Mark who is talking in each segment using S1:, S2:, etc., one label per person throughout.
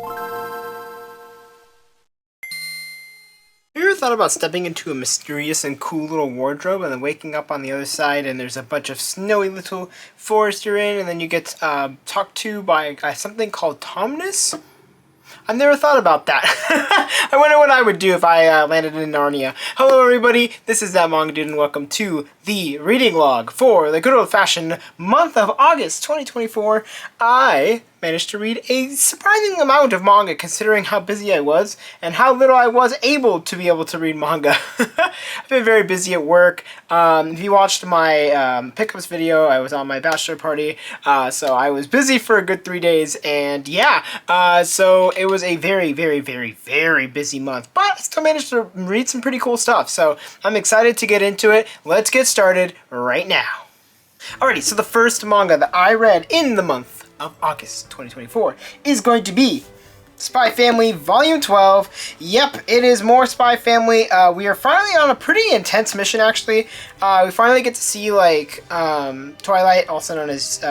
S1: You ever thought about stepping into a mysterious and cool little wardrobe and then waking up on the other side and there's a bunch of snowy little forest you're in, and then you get talked to by something called Tomness? I've never thought about that. I wonder what I would do if I landed in Narnia. Hello everybody, this is That Manga Dude and welcome to the reading log for the good old-fashioned month of August 2024. I managed to read a surprising amount of manga considering how busy I was and how little I was able to be able to read manga. I've been very busy at work. If you watched my pickups video, I was on my bachelor party, so I was busy for a good 3 days, and yeah, so it was a very, very, very, very busy month, but I still managed to read some pretty cool stuff, so I'm excited to get into it. Let's get started right now. Alrighty, so the first manga that I read in the month of August 2024 is going to be Spy Family Volume 12. Yep, it is more Spy Family. We are finally on a pretty intense mission, actually. We finally get to see, like, Twilight, also known as,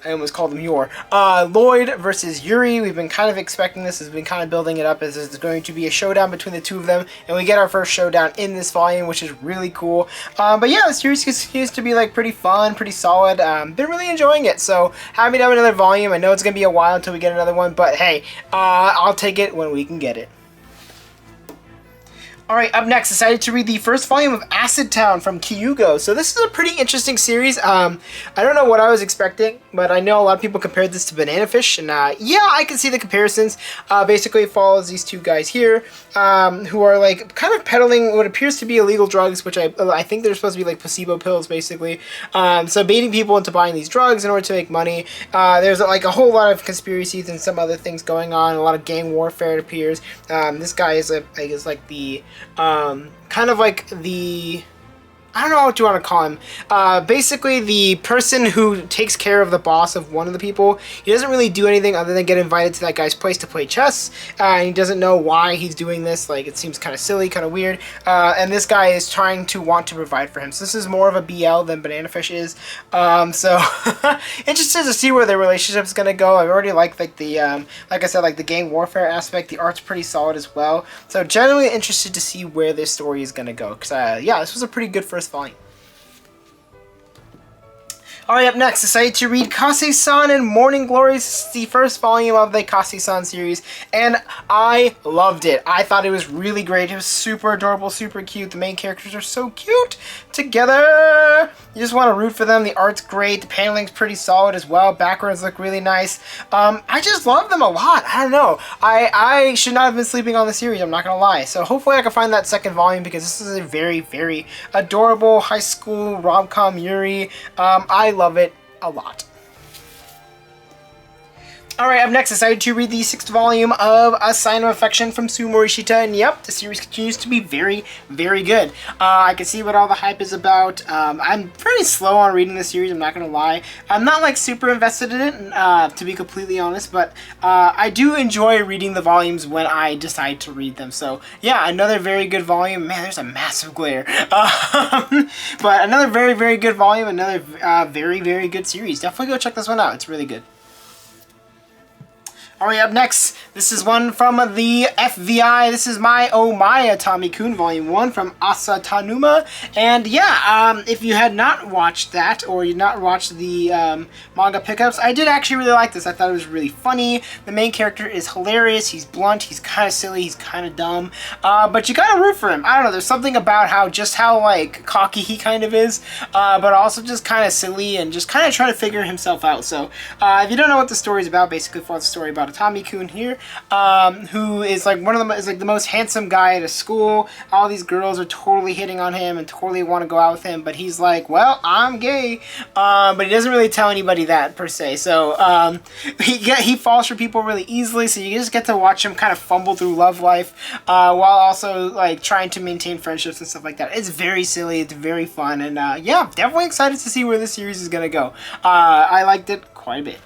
S1: I almost called him Yor. Lloyd versus Yuri. We've been kind of expecting this. Has been kind of building it up as there's going to be a showdown between the two of them, and we get our first showdown in this volume, which is really cool. But yeah, the series continues to be like pretty fun, pretty solid. Been really enjoying it. So happy to have another volume. I know it's gonna be a while until we get another one, but hey, I'll take it when we can get it. Alright, up next, decided to read the first volume of Acid Town from Kyugo. So this is a pretty interesting series. I don't know what I was expecting, but I know a lot of people compared this to Banana Fish, and yeah, I can see the comparisons. Basically, it follows these two guys here, who are like kind of peddling what appears to be illegal drugs, which I think they're supposed to be like placebo pills, basically. So baiting people into buying these drugs in order to make money. There's like a whole lot of conspiracies and some other things going on. A lot of gang warfare, it appears. This guy is like the kind of like the, I don't know what you want to call him. Basically the person who takes care of the boss of one of the people. He doesn't really do anything other than get invited to that guy's place to play chess. And he doesn't know why he's doing this. Like, it seems kind of silly, kind of weird. And this guy is trying to want to provide for him. So this is more of a BL than Banana Fish is. So interested to see where their relationship is gonna go. I've already liked like the like I said, like the gang warfare aspect. The art's pretty solid as well. So generally interested to see where this story is gonna go. Cause yeah, this was a pretty good first volume. Alright, up next, decided to read Kase-san and Morning Glories. This is the first volume of the Kase-san series, and I loved it. I thought it was really great. It was super adorable, super cute. The main characters are so cute together. You just want to root for them. The art's great. The paneling's pretty solid as well. Backgrounds look really nice. I just love them a lot. I don't know. I should not have been sleeping on the series, I'm not going to lie. So hopefully I can find that second volume, because this is a very, very adorable high school rom-com Yuri. I love it a lot. Alright, up next, decided to read the sixth volume of A Sign of Affection from Sue Morishita, and yep, the series continues to be very, very good. I can see what all the hype is about. I'm pretty slow on reading the series, I'm not gonna lie. I'm not like super invested in it, to be completely honest, but I do enjoy reading the volumes when I decide to read them. So yeah, another very good volume. Man, there's a massive glare. But another very, very good volume, another very, very good series. Definitely go check this one out, it's really good. Alright, up next, this is one from the FVI. This is My Oh My Atami-kun Volume 1 from Asa Tanuma. And yeah, if you had not watched that, or you not watched the manga pickups, I did actually really like this. I thought it was really funny. The main character is hilarious. He's blunt, he's kind of silly, he's kind of dumb. But you gotta root for him. I don't know, there's something about how like cocky he kind of is, but also just kind of silly and just kind of trying to figure himself out. So if you don't know what the story is about, basically for the story about Atami-kun here, who is like the most handsome guy at a school. All these girls are totally hitting on him and totally want to go out with him, but he's like, well, I'm gay, but he doesn't really tell anybody that per se. So he falls for people really easily, so you just get to watch him kind of fumble through love life, while also like trying to maintain friendships and stuff like that. It's very silly, it's very fun, and yeah, definitely excited to see where this series is gonna go. I liked it quite a bit.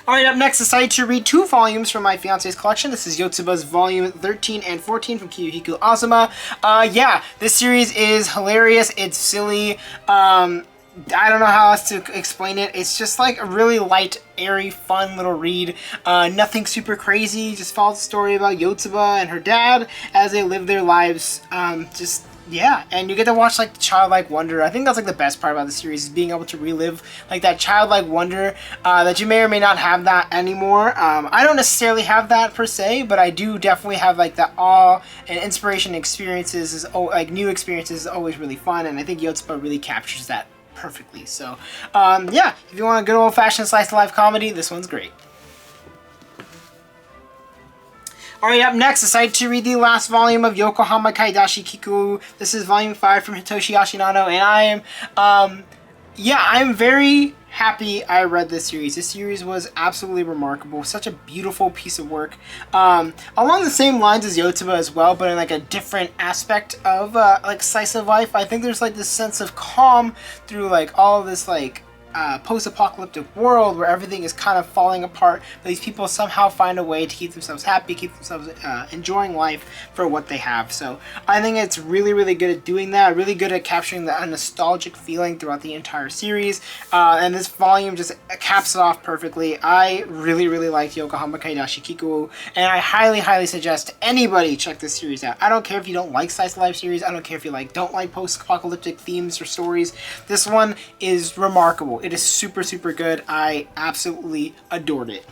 S1: Alright, up next, decided to read 2 volumes from my fiance's collection. This is Yotsuba's volume 13 and 14 from Kiyohiko Azuma. Yeah, this series is hilarious. It's silly. I don't know how else to explain it. It's just like a really light, airy, fun little read. Nothing super crazy. Just follows the story about Yotsuba and her dad as they live their lives. Yeah, and you get to watch like the childlike wonder. I think that's like the best part about the series, is being able to relive like that childlike wonder that you may or may not have that anymore. I don't necessarily have that per se, but I do definitely have like the awe and inspiration experiences. Like new experiences is always really fun, and I think Yotsuba really captures that perfectly. So yeah, if you want a good old-fashioned slice of life comedy, this one's great. Alright, up next, decided to read the last volume of Yokohama Kaidashi Kiku. This is volume 5 from Hitoshi Ashinano, and I'm very happy I read this series. This series was absolutely remarkable. Such a beautiful piece of work. Along the same lines as Yotsuba as well, but in like a different aspect of like slice of life. I think there's like this sense of calm through like all of this like post-apocalyptic world where everything is kind of falling apart, but these people somehow find a way to keep themselves happy, keep themselves enjoying life for what they have. So I think it's really, really good at doing that, really good at capturing a nostalgic feeling throughout the entire series, and this volume just caps it off perfectly. I really, really liked Yokohama Kaidashi Kiku, and I highly, highly suggest anybody check this series out. I don't care if you don't like slice of life series, I don't care if you don't like post-apocalyptic themes or stories. This one is remarkable. It is super, super good. I absolutely adored it.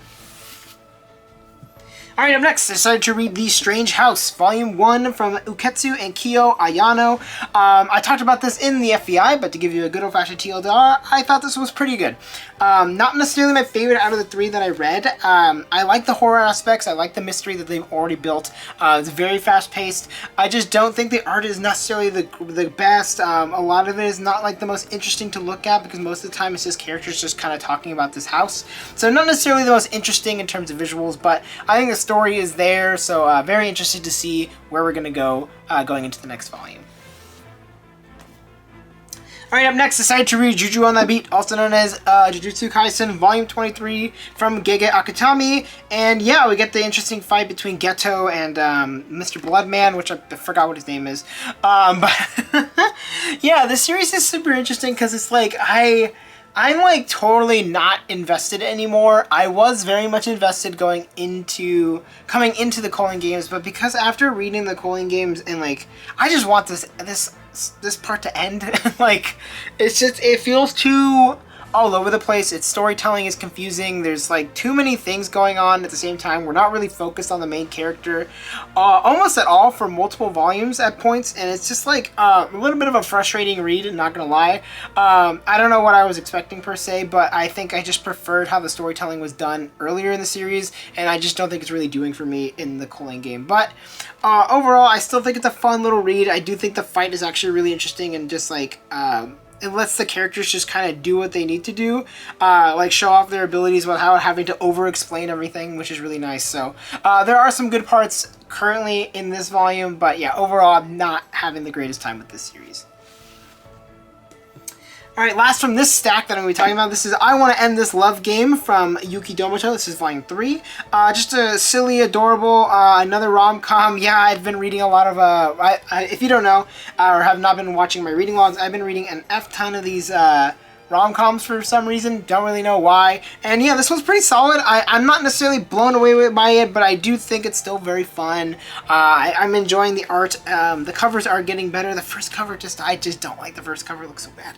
S1: Alright, up next, I decided to read The Strange House, Volume 1 from Uketsu and Kyo Ayano. I talked about this in the FBI, but to give you a good old-fashioned TLDR, I thought this was pretty good. Not necessarily my favorite out of the 3 that I read. I like the horror aspects. I like the mystery that they've already built. It's very fast-paced. I just don't think the art is necessarily the best. A lot of it is not like the most interesting to look at, because most of the time it's just characters just kind of talking about this house. So not necessarily the most interesting in terms of visuals, but I think the story is there, so very interested to see where we're going to go going into the next volume. Alright, up next, decided to read Juju on that Beat, also known as Jujutsu Kaisen Volume 23 from Gege Akutami. And yeah, we get the interesting fight between Geto and Mr. Bloodman, which I forgot what his name is. But yeah, this series is super interesting because it's like, I'm like totally not invested anymore. I was very much invested coming into the Culling Games, but because after reading the Culling Games and like, I just want this part to end. Like, it feels too all over the place. Its storytelling is confusing. There's like too many things going on at the same time. We're not really focused on the main character almost at all for multiple volumes at points, and it's just like a little bit of a frustrating read, not gonna lie. I don't know what I was expecting per se, but I think I just preferred how the storytelling was done earlier in the series, and I just don't think it's really doing for me in the Culling Game. But overall, I still think it's a fun little read. I do think the fight is actually really interesting, and just like it lets the characters just kind of do what they need to do, like show off their abilities without having to over-explain everything, which is really nice. So there are some good parts currently in this volume, but yeah, overall I'm not having the greatest time with this series. Alright, last from this stack that I'm going to be talking about, this is I Want to End This Love Game from Yuki Domoto. This is volume 3. Just a silly, adorable, another rom-com. Yeah, I've been reading a lot of, if you don't know, or have not been watching my reading logs, I've been reading an F-ton of these rom-coms for some reason. Don't really know why. And yeah, this one's pretty solid. I'm not necessarily blown away by it, but I do think it's still very fun. I'm enjoying the art. The covers are getting better. The first cover I just don't like the first cover. It looks so bad.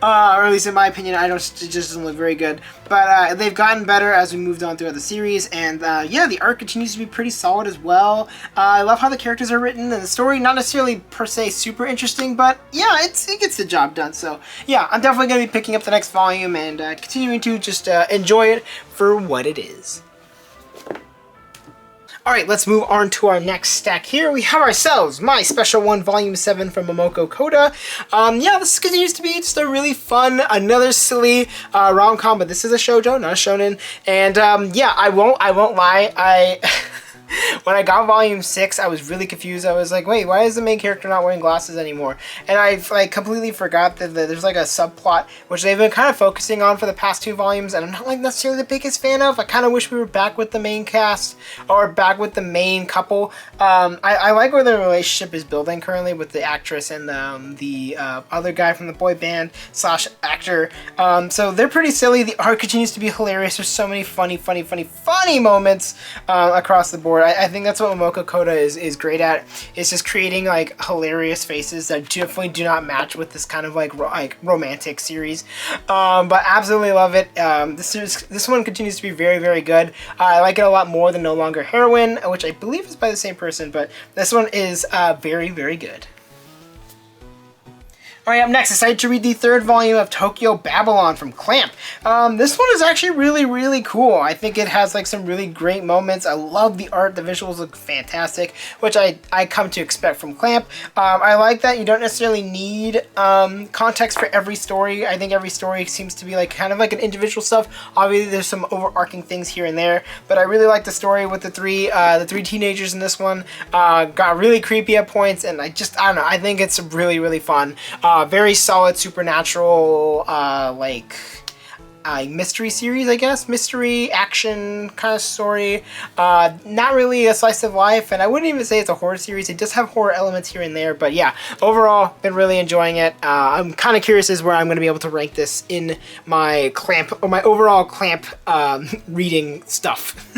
S1: Or at least in my opinion, it just doesn't look very good. But they've gotten better as we moved on throughout the series. And yeah, the art continues to be pretty solid as well. I love how the characters are written, and the story, not necessarily per se super interesting, but yeah, it gets the job done. So yeah, I'm definitely going to be picking up the next volume and continuing to just enjoy it for what it is. Alright, let's move on to our next stack here. We have ourselves My Special One Volume 7 from Momoko Koda. Yeah, this continues to be just a really fun, another silly rom-com, but this is a shoujo, not a shonen. And yeah, I won't lie, When I got volume 6, I was really confused. I was like, wait, why is the main character not wearing glasses anymore? And I like completely forgot that there's like a subplot which they've been kind of focusing on for the past 2 volumes, and I'm not like necessarily the biggest fan of. I kind of wish we were back with the main cast or back with the main couple. I like where the relationship is building currently with the actress and the other guy from the boy band slash actor. So they're pretty silly. The art continues to be hilarious. There's so many funny moments across the board. I think that's what Momoko Koda is great at. It's just creating like hilarious faces that definitely do not match with this kind of like romantic series. But absolutely love it. This one continues to be very good. I like it a lot more than No Longer Heroine, which I believe is by the same person, but this one is very good. Alright, up next, excited to read the 3rd volume of Tokyo Babylon from Clamp. This one is actually really cool. I think it has like some really great moments. I love the art. The visuals look fantastic, which I come to expect from Clamp. I like that you don't necessarily need context for every story. I think every story seems to be like kind of like an individual stuff. Obviously, there's some overarching things here and there, but I really like the story with the three teenagers in this one. Got really creepy at points, and I don't know. I think it's really fun. Very solid supernatural mystery series, I guess. Mystery, action kind of story. Not really a slice of life, and I wouldn't even say it's a horror series. It does have horror elements here and there, but yeah, overall, been really enjoying it. I'm kind of curious as where I'm going to be able to rank this in my Clamp, or my overall Clamp reading stuff.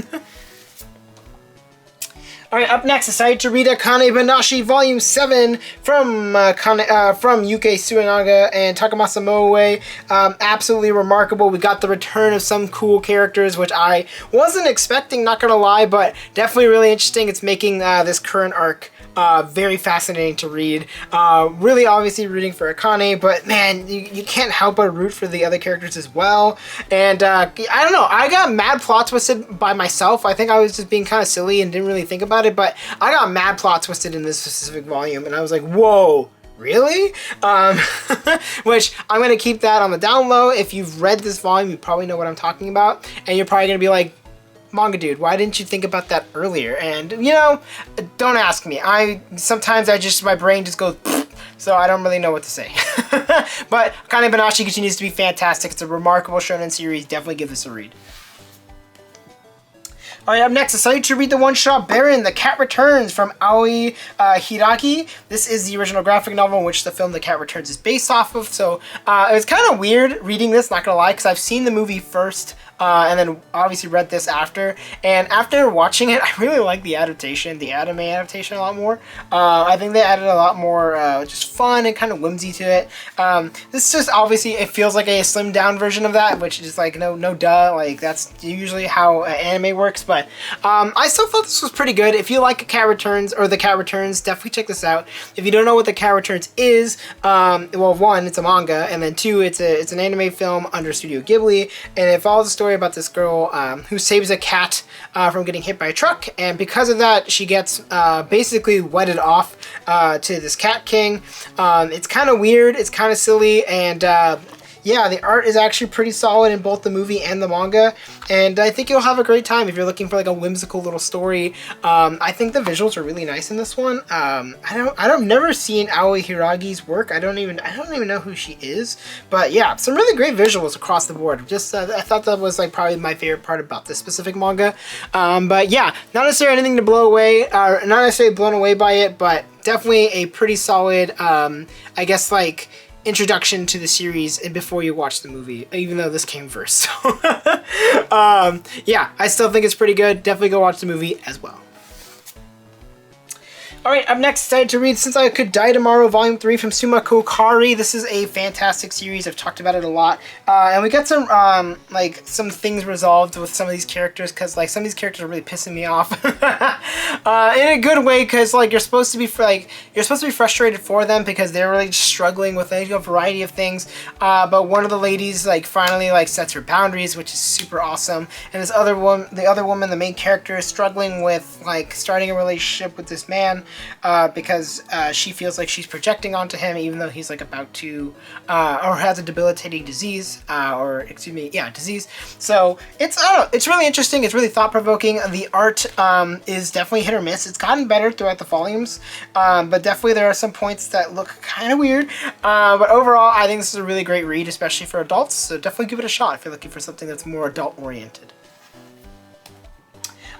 S1: Alright, up next, excited to read Akane Banashi Volume 7 from Yuke Suenaga and Takamasa Moe. Absolutely remarkable. We got the return of some cool characters, which I wasn't expecting, not gonna lie, but definitely really interesting. It's making this current arc very fascinating to read. Really obviously rooting for Akane, but man, you can't help but root for the other characters as well. And I don't know, I got mad plot twisted by myself. I think I was just being kind of silly and didn't really think about it, but I got mad plot twisted in this specific volume, and I was like, whoa, really? Which I'm going to keep that on the down low. If you've read this volume, you probably know what I'm talking about, and you're probably going to be like, Manga dude, why didn't you think about that earlier? And you know, don't ask me. Sometimes my brain just goes, so I don't really know what to say. But Akane Banashi continues to be fantastic. It's a remarkable shonen series. Definitely give this a read. Alright, up next, excited to read the one-shot Baron, The Cat Returns from Aoi Hiraki. This is the original graphic novel in which the film The Cat Returns is based off of, so it was kind of weird reading this, not gonna lie, because I've seen the movie first, and then obviously read this after, and after watching it, I really like the adaptation, the anime adaptation a lot more. I think they added a lot more just fun and kind of whimsy to it. This just obviously, it feels like a slimmed down version of that, which is like, no duh, like that's usually how anime works, but I still felt this was pretty good. If you like The Cat Returns, definitely check this out. If you don't know what The Cat Returns is, well, 1, it's a manga, and then 2, it's an anime film under Studio Ghibli, and it follows the story about this girl who saves a cat from getting hit by a truck, and because of that, she gets basically wedded off to this cat king. It's kind of weird, it's kind of silly, and yeah, the art is actually pretty solid in both the movie and the manga, and I think you'll have a great time if you're looking for like a whimsical little story. I think the visuals are really nice in this one. I've never seen Aoi Hiragi's work. I don't even know who she is, but yeah, some really great visuals across the board. Just I thought that was like probably my favorite part about this specific manga. But yeah, not necessarily anything to blow away, not necessarily blown away by it, but definitely a pretty solid, I guess like, introduction to the series and before you watch the movie, even though this came first. So yeah, I still think it's pretty good. Definitely go watch the movie as well. Alright, up next, excited to read Since I Could Die Tomorrow, Volume 3 from Sumako Kari. This is a fantastic series. I've talked about it a lot. And we got some, some things resolved with some of these characters, because, like, some of these characters are really pissing me off. In a good way, because, like, you're supposed to be frustrated for them, because they're really struggling with a variety of things. But one of the ladies, like, finally, like, sets her boundaries, which is super awesome. And this other woman, the main character, is struggling with, like, starting a relationship with this man. because she feels like she's projecting onto him, even though he's like about to, or has a debilitating disease, disease. So it's, I don't know, it's really interesting. It's really thought-provoking. The art is definitely hit or miss. It's gotten better throughout the volumes, but definitely there are some points that look kind of weird. But overall, I think this is a really great read, especially for adults. So definitely give it a shot if you're looking for something that's more adult-oriented.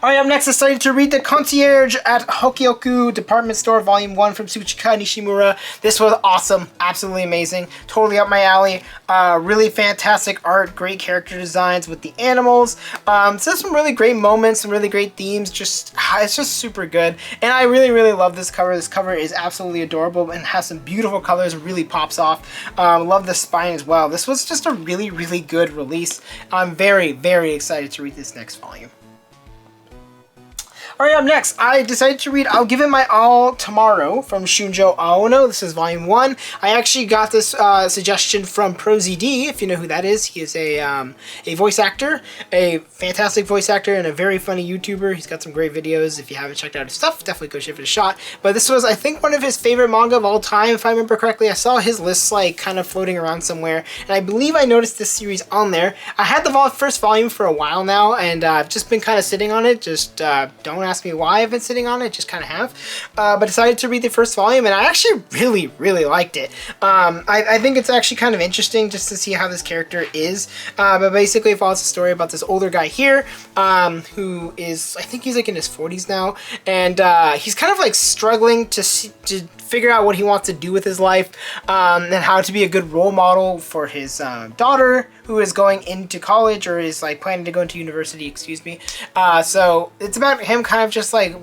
S1: Alright, up next, excited to read The Concierge at Hokyoku Department Store Volume 1 from Tsuchika Nishimura. This was awesome. Absolutely amazing. Totally up my alley. Really fantastic art, great character designs with the animals. So some really great moments, some really great themes. It's just super good. And I really, really love this cover. This cover is absolutely adorable and has some beautiful colors. Really pops off. Love the spine as well. This was just a really, really good release. I'm very, very excited to read this next volume. Alright, up next, I decided to read I'll Give It My All Tomorrow from Shunjo Aono. This is volume 1. I actually got this suggestion from ProZD, if you know who that is. He is a voice actor, a fantastic voice actor, and a very funny YouTuber. He's got some great videos. If you haven't checked out his stuff, definitely go give it a shot. But this was, I think, one of his favorite manga of all time, if I remember correctly. I saw his lists like kind of floating around somewhere, and I believe I noticed this series on there. I had the first volume for a while now, and I've just been kind of sitting on it. Just don't ask me why I've been sitting on it, just kind of have. But decided to read the first volume, and I actually really, really liked it. I think it's actually kind of interesting just to see how this character is. But basically it follows a story about this older guy here, who is, I think he's like in his 40s now, and he's kind of like struggling to figure out what he wants to do with his life, and how to be a good role model for his daughter, who is going into college, or is like planning to go into university, excuse me. So it's about him kind of just like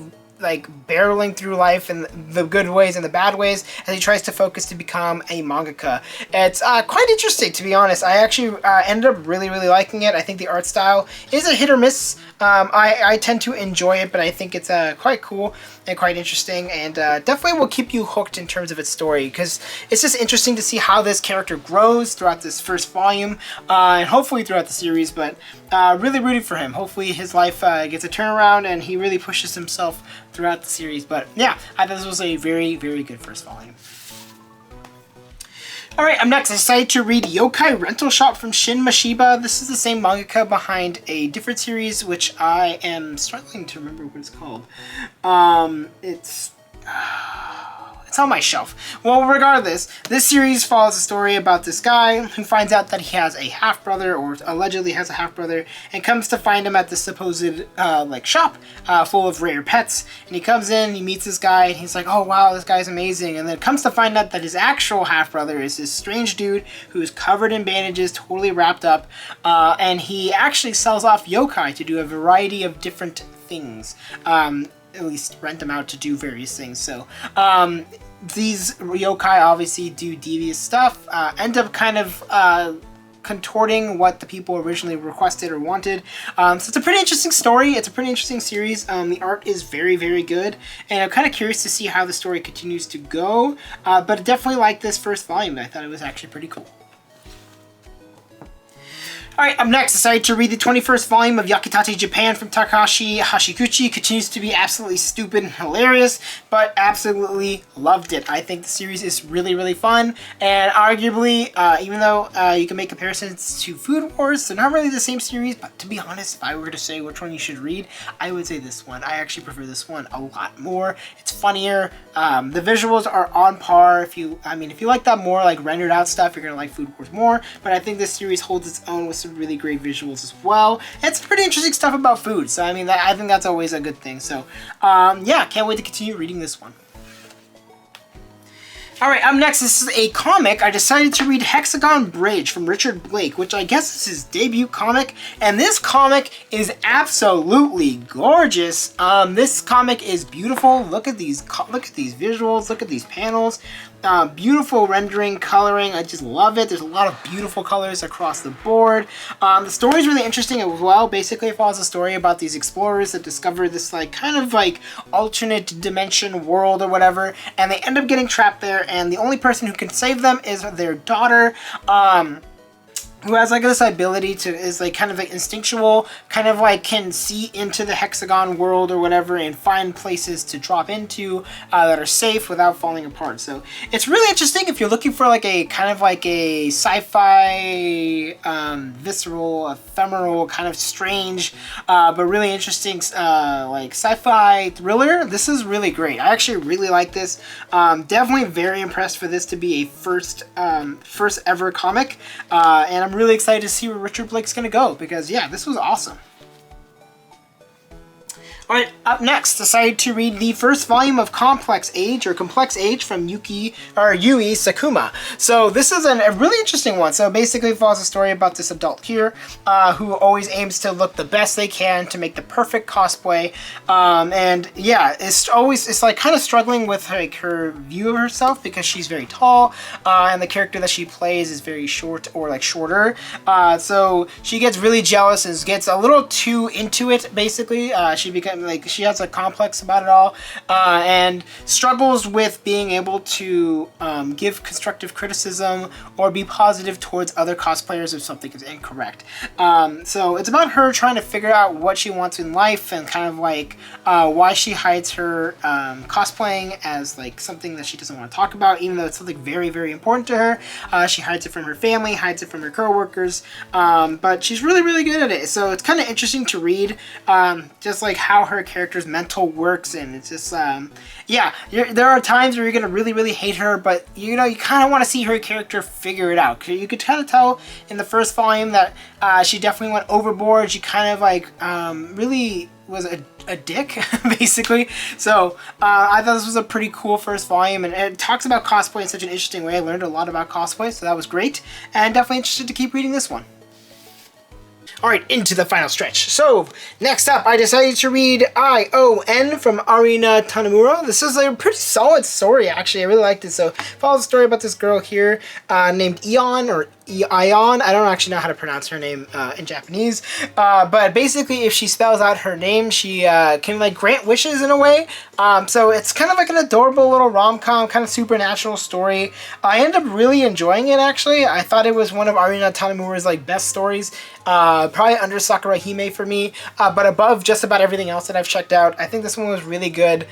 S1: barreling through life in the good ways and the bad ways as he tries to focus to become a mangaka. It's quite interesting, to be honest. I actually ended up really, really liking it. I think the art style is a hit or miss. I tend to enjoy it, but I think it's quite cool and quite interesting, and definitely will keep you hooked in terms of its story, because it's just interesting to see how this character grows throughout this first volume, and hopefully throughout the series, but really rooting for him. Hopefully his life gets a turnaround and he really pushes himself throughout the series. But yeah, I thought this was a very, very good first volume. Alright, I'm next. I decided to read Yokai Rental Shop from Shin Mashiba. This is the same mangaka behind a different series, which I am struggling to remember what it's called. It's on my shelf. Well, regardless, this series follows a story about this guy who finds out that he has a half-brother, or allegedly has a half-brother, and comes to find him at this supposed shop full of rare pets. And he comes in, he meets this guy, and he's like, oh wow, this guy's amazing. And then comes to find out that his actual half-brother is this strange dude who is covered in bandages, totally wrapped up, and he actually sells off yokai to do a variety of different things. At least rent them out to do various things. So these yokai obviously do devious stuff, end up kind of contorting what the people originally requested or wanted. So it's a pretty interesting story. It's a pretty interesting series. The art is very, very good, and I'm kind of curious to see how the story continues to go, but I definitely like this first volume. I thought it was actually pretty cool. Alright, up next, decided to read the 21st volume of Yakitate Japan from Takashi Hashiguchi. Continues to be absolutely stupid and hilarious, but absolutely loved it. I think the series is really, really fun, and arguably, even though you can make comparisons to Food Wars, they're not really the same series, but to be honest, if I were to say which one you should read, I would say this one. I actually prefer this one a lot more. It's funnier. The visuals are on par. If you like that more like rendered out stuff, you're gonna like Food Wars more, but I think this series holds its own with some really great visuals as well. It's pretty interesting stuff about food, so I think that's always a good thing. So yeah, can't wait to continue reading this one. Alright, up next, this is a comic. I decided to read Hexagon Bridge from Richard Blake, which I guess is his debut comic, and this comic is absolutely gorgeous. This comic is beautiful. Look at these visuals, look at these panels. Beautiful rendering, coloring, I just love it. There's a lot of beautiful colors across the board. The story is really interesting as well. Basically, it follows a story about these explorers that discover this kind of alternate dimension world or whatever, and they end up getting trapped there, and the only person who can save them is their daughter, who has like this ability to, is like kind of like instinctual, kind of like can see into the hexagon world or whatever and find places to drop into that are safe without falling apart. So it's really interesting if you're looking for like a kind of like a sci-fi, visceral, ephemeral, kind of strange, but really interesting like sci-fi thriller. This is really great. I actually really like this. Definitely very impressed for this to be a first ever comic, and I'm really excited to see where Richard Blake's gonna go, because yeah, this was awesome. Alright, up next, decided to read the first volume of Complex Age from Yui Sakuma. So this is a really interesting one. So basically it follows a story about this adult here who always aims to look the best they can to make the perfect cosplay. And yeah, it's like kind of struggling with like her view of herself because she's very tall and the character that she plays is very short or like shorter. So she gets really jealous and gets a little too into it basically. She becomes like, she has a complex about it all, and struggles with being able to give constructive criticism or be positive towards other cosplayers if something is incorrect. So it's about her trying to figure out what she wants in life and kind of like why she hides her cosplaying as like something that she doesn't want to talk about, even though it's something very, very important to her. She hides it from her family, hides it from her co-workers, but she's really, really good at it. So it's kind of interesting to read just like how her character's mental works, and it's just yeah, there are times where you're gonna really, really hate her, but you know, you kind of want to see her character figure it out. You could kind of tell in the first volume that she definitely went overboard. She kind of like really was a dick basically. So I thought this was a pretty cool first volume, and it talks about cosplay in such an interesting way. I learned a lot about cosplay, so that was great, and definitely interested to keep reading this one. Alright, into the final stretch. So, next up, I decided to read ION from Arina Tanemura. This is a pretty solid story, actually. I really liked it. So, it follows a story about this girl here named Ion, or Ion. I don't actually know how to pronounce her name in Japanese. But basically, if she spells out her name, she can like grant wishes in a way. So, it's kind of like an adorable little rom-com, kind of supernatural story. I ended up really enjoying it, actually. I thought it was one of Arina Tanemura's like best stories. Probably under Sakura Hime for me, but above just about everything else that I've checked out. I think this one was really good,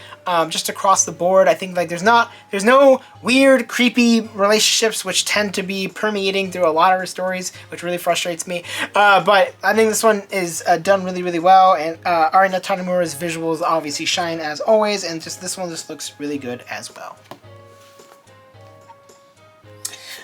S1: just across the board. I think like there's no weird, creepy relationships which tend to be permeating through a lot of her stories, which really frustrates me. But I think this one is done really, really well, and Arina Tanemura's visuals obviously shine as always, and just this one just looks really good as well.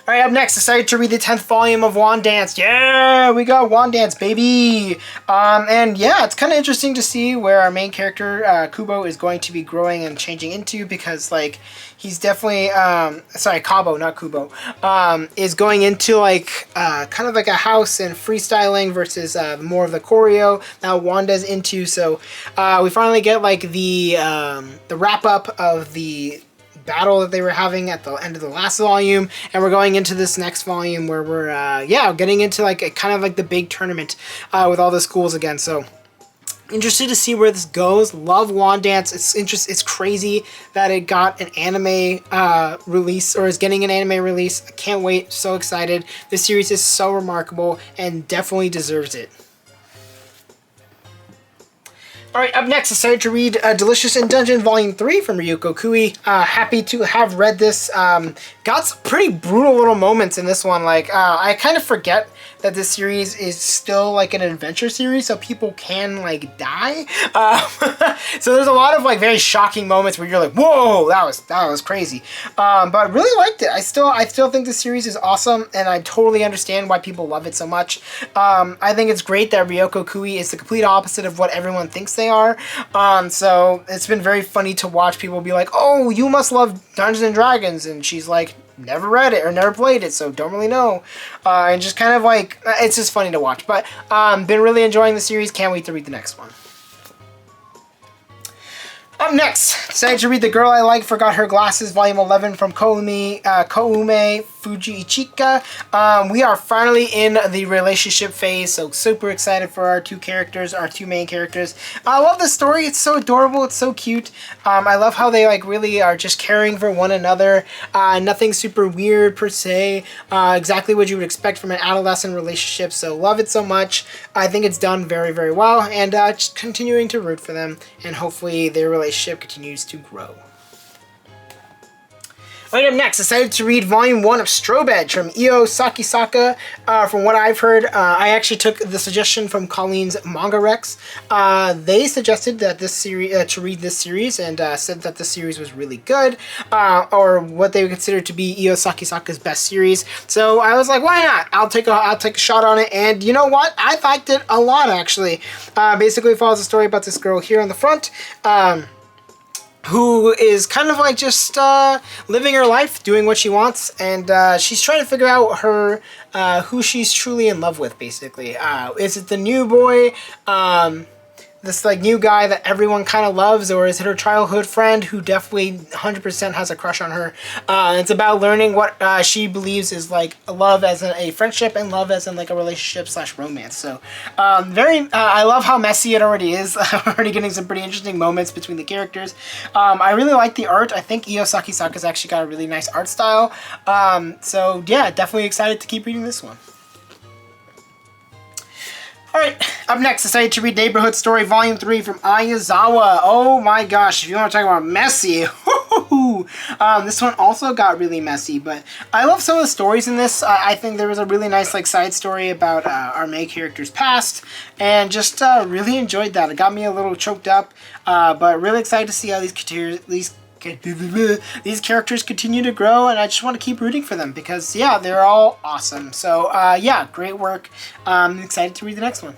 S1: Alright, up next, decided to read the 10th volume of Wand Dance. Yeah, we got Wand Dance, baby! And yeah, it's kind of interesting to see where our main character, Kubo, is going to be growing and changing into, because, like, he's definitely, sorry, Kabo, not Kubo, is going into, like, kind of like a house and freestyling versus more of the choreo that Wanda's into. So, we finally get, like, the wrap-up of the battle that they were having at the end of the last volume, and we're going into this next volume where we're yeah, getting into like a kind of like the big tournament with all the schools again. So interested to see where this goes. Love Wand Dance. It's crazy that it got an anime release, or is getting an anime release. I can't wait. So excited. This series is so remarkable and definitely deserves it. Alright, up next, I decided to read Delicious in Dungeon Volume 3 from Ryuko Kui. Happy to have read this. Got some pretty brutal little moments in this one. Like, I kind of forget that this series is still like an adventure series, so people can like die. So there's a lot of like very shocking moments where you're like, whoa, that was crazy. But I really liked it. I still think the series is awesome, and I totally understand why people love it so much. I think it's great that Ryuko Kui is the complete opposite of what everyone thinks they are. So it's been very funny to watch people be like, oh, you must love Dungeons and Dragons, and she's like, never read it or never played it, so don't really know. And just kind of like, it's just funny to watch. But been really enjoying the series. Can't wait to read the next one. Up next, decided to read The Girl I Like Forgot Her Glasses, Volume 11 from Koume Fuji Ichika. We are finally in the relationship phase, so super excited for our two main characters. I love the story. It's so adorable. It's so cute. I love how they like really are just caring for one another. Nothing super weird per se. Exactly what you would expect from an adolescent relationship. So love it so much. I think it's done very, very well, and just continuing to root for them, and hopefully their relationship continues to grow. Right up next, decided to read Volume 1 of Strobe Edge from Io Sakisaka. From what I've heard, I actually took the suggestion from Colleen's Manga Rex. They suggested that this series to read this series, and said that the series was really good, or what they would consider to be Io Sakisaka's best series. So I was like, why not? I'll take a shot on it, and you know what? I liked it a lot actually. Basically, it follows a story about this girl here on the front. Who is kind of like just living her life, doing what she wants, and she's trying to figure out who she's truly in love with, basically. Is it the new boy, this like new guy that everyone kind of loves, or is it her childhood friend who definitely 100% has a crush on her? It's about learning what she believes is like love as a friendship, and love as in like a relationship / romance. So I love how messy it already is. I'm already getting some pretty interesting moments between the characters. I really like the art. I think Io Sakisaka's actually got a really nice art style. So yeah, definitely excited to keep reading this one. Alright, up next, decided to read Neighborhood Story Volume 3 from Ayazawa. Oh my gosh, if you want to talk about messy, this one also got really messy, but I love some of the stories in this. I think there was a really nice like side story about our main character's past, and just really enjoyed that. It got me a little choked up, but really excited to see how these characters continue to grow, and I just want to keep rooting for them because, yeah, they're all awesome. So, yeah, great work. I'm excited to read the next one.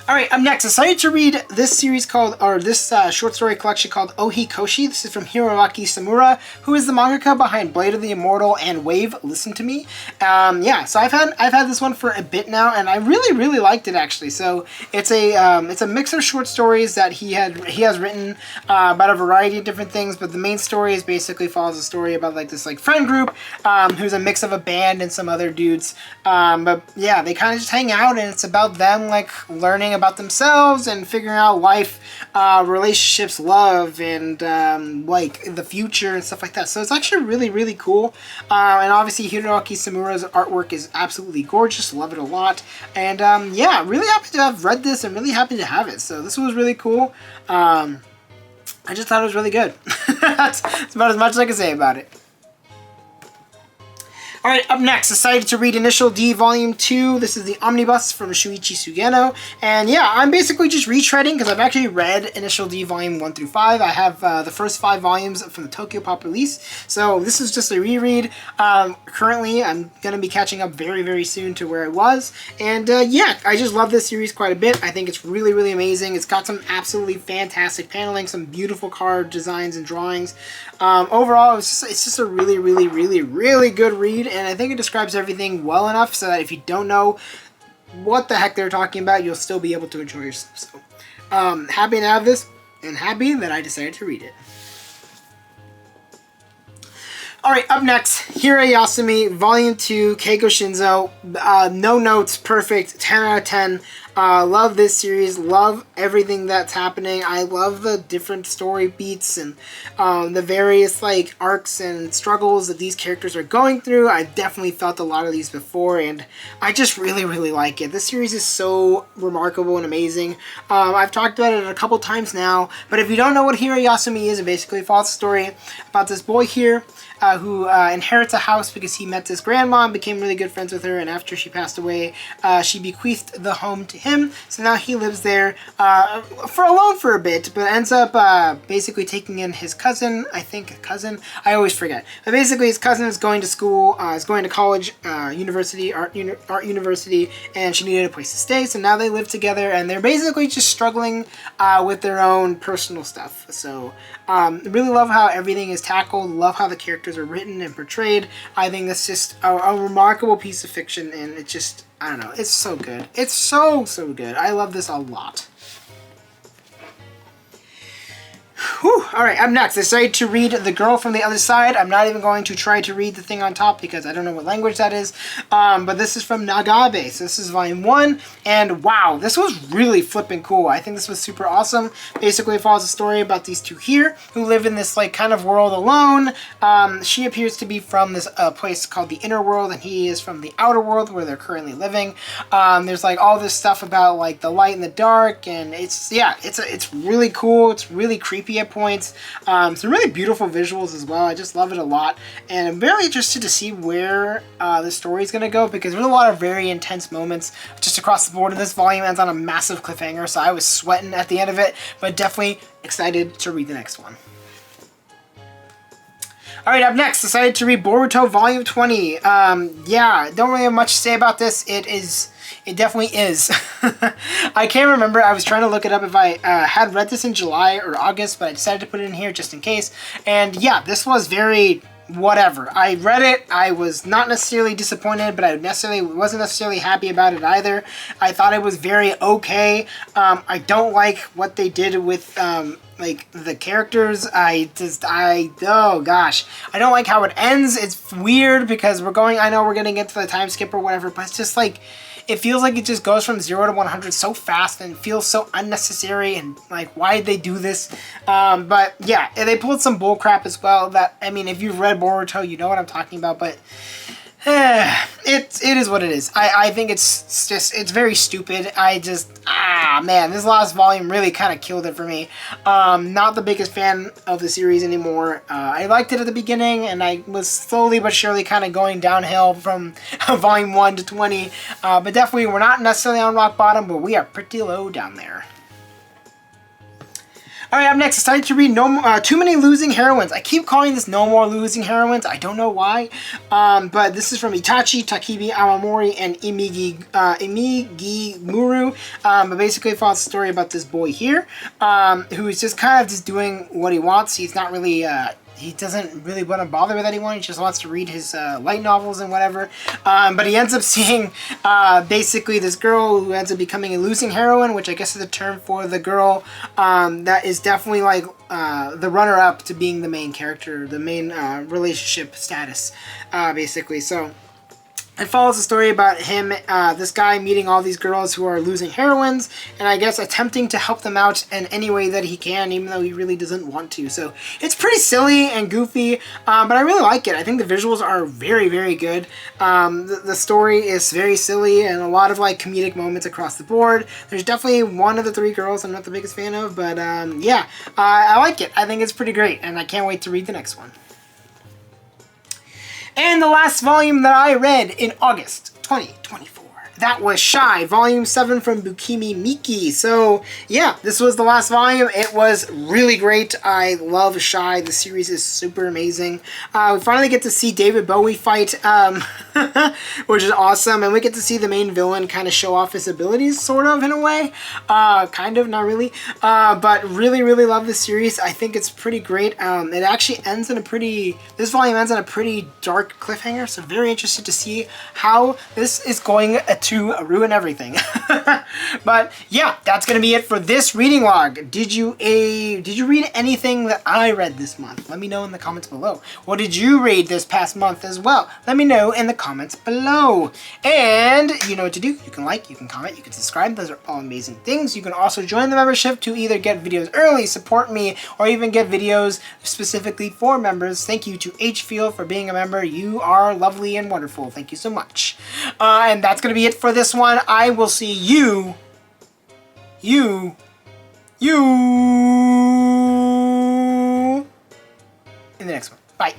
S1: Alright, up next, decided to read this series this short story collection called Ohi Koshi. This is from Hiroaki Samura, who is the mangaka behind Blade of the Immortal and Wave, Listen to Me. Yeah, so I've had this one for a bit now, and I really, really liked it actually. So it's a mix of short stories that he has written about a variety of different things, but the main story is basically follows a story about like this like friend group who's a mix of a band and some other dudes. But yeah, they kind of just hang out, and it's about them like learning about themselves and figuring out life, relationships, love, and like the future and stuff like that. So it's actually really, really cool. And obviously Hiroaki Samura's artwork is absolutely gorgeous. Love it a lot. And yeah, really happy to have read this and really happy to have it. So this was really cool. I just thought it was really good. That's about as much as I can say about it. Alright, up next, decided to read Initial D Volume 2. This is the Omnibus from Shuichi Sugeno. And yeah, I'm basically just retreading because I've actually read Initial D Volume 1 through 5. I have the first 5 volumes from the Tokyo Pop release. So this is just a reread. Currently, I'm going to be catching up very, very soon to where I was. And yeah, I just love this series quite a bit. I think it's really, really amazing. It's got some absolutely fantastic paneling, some beautiful card designs and drawings. Overall, it's just a really, really, really, really good read. And I think it describes everything well enough so that if you don't know what the heck they're talking about, you'll still be able to enjoy yourself. So, happy to have this, and happy that I decided to read it. Alright, up next, Hira Yasumi, Volume 2, Keiko Shinzo. No notes, perfect, 10 out of 10. Love this series, love everything that's happening. I love the different story beats and the various like arcs and struggles that these characters are going through. I definitely felt a lot of these before, and I just really, really like it. This series is so remarkable and amazing. I've talked about it a couple times now, but if you don't know what Hira Yasumi is, it basically follows a story about this boy here who inherits a house because he met this grandma and became really good friends with her, and after she passed away, she bequeathed the home to him, so now he lives there alone for a bit, but ends up basically taking in his cousin, I always forget, but basically his cousin is going to school, is going to college, art university, and she needed a place to stay, so now they live together, and they're basically just struggling with their own personal stuff. So really love how everything is tackled, love how the characters are written and portrayed. I think that's just a remarkable piece of fiction, and it just, I don't know, it's so good. It's so, so good. I love this a lot. Whew. All right, up next, I decided to read The Girl from the Other Side. I'm not even going to try to read the thing on top because I don't know what language that is. But this is from Nagabe. So this is volume 1. And wow, this was really flipping cool. I think this was super awesome. Basically, it follows a story about these two here who live in this like kind of world alone. She appears to be from this place called the Inner World, and he is from the Outer World where they're currently living. There's like all this stuff about like the light and the dark, and it's really cool. It's really creepy at points. Some really beautiful visuals as well. I just love it a lot, and I'm very interested to see where the story is going to go, because there's a lot of very intense moments just across the board, and this volume ends on a massive cliffhanger, so I was sweating at the end of it, but definitely excited to read the next one. Alright, up next, decided to read Boruto Volume 20. Yeah, don't really have much to say about this. It definitely is. I can't remember. I was trying to look it up if I had read this in July or August, but I decided to put it in here just in case. And yeah, this was very whatever. I read it. I was not necessarily disappointed, but I wasn't necessarily happy about it either. I thought it was very okay. I don't like what they did with like the characters. Oh gosh, I don't like how it ends. It's weird because I know we're gonna get to the time skip or whatever, but it's just like, it feels like it just goes from 0 to 100 so fast and feels so unnecessary, and like, why did they do this? But yeah, they pulled some bull crap as well that, I mean, if you've read Boruto, you know what I'm talking about, but it is what it is. I think it's very stupid. Man, this last volume really kind of killed it for me. Not the biggest fan of the series anymore. I liked it at the beginning, and I was slowly but surely kind of going downhill from volume 1 to 20. But definitely, we're not necessarily on rock bottom, but we are pretty low down there. Alright, up next, I decided to read Too Many Losing Heroines. I keep calling this No More Losing Heroines. I don't know why. But this is from Itachi, Takebi Awamori, and Imigimuru. But basically it follows a story about this boy here, who is just kind of just doing what he wants. He's not really... he doesn't really want to bother with anyone. He just wants to read his light novels and whatever. But he ends up seeing basically this girl who ends up becoming a losing heroine, which I guess is a term for the girl that is definitely like the runner-up to being the main character, the main relationship status, basically. So it follows a story about him, this guy meeting all these girls who are losing heroines, and I guess attempting to help them out in any way that he can, even though he really doesn't want to. So it's pretty silly and goofy, but I really like it. I think the visuals are very, very good. The story is very silly and a lot of like comedic moments across the board. There's definitely one of the 3 girls I'm not the biggest fan of, but yeah, I like it. I think it's pretty great, and I can't wait to read the next one. And the last volume that I read in August 2024. That was Shy, Volume 7 from Bukimi Miki. So, yeah, this was the last volume. It was really great. I love Shy. The series is super amazing. We finally get to see David Bowie fight, which is awesome. And we get to see the main villain kind of show off his abilities, sort of, in a way. Kind of, not really. But really, really love this series. I think it's pretty great. It actually ends in this volume ends on a pretty dark cliffhanger. So, very interested to see how this is going to ruin everything. But yeah, that's gonna be it for this reading log. Did you read anything that I read this month? Let me know in the comments below. What did you read this past month as well? Let me know in the comments below. And you know what to do. You can like, you can comment, you can subscribe. Those are all amazing things. You can also join the membership to either get videos early, support me, or even get videos specifically for members. Thank you to HFeel for being a member. You are lovely and wonderful. Thank you so much. And that's gonna be it for this one. I will see you in the next one. Bye.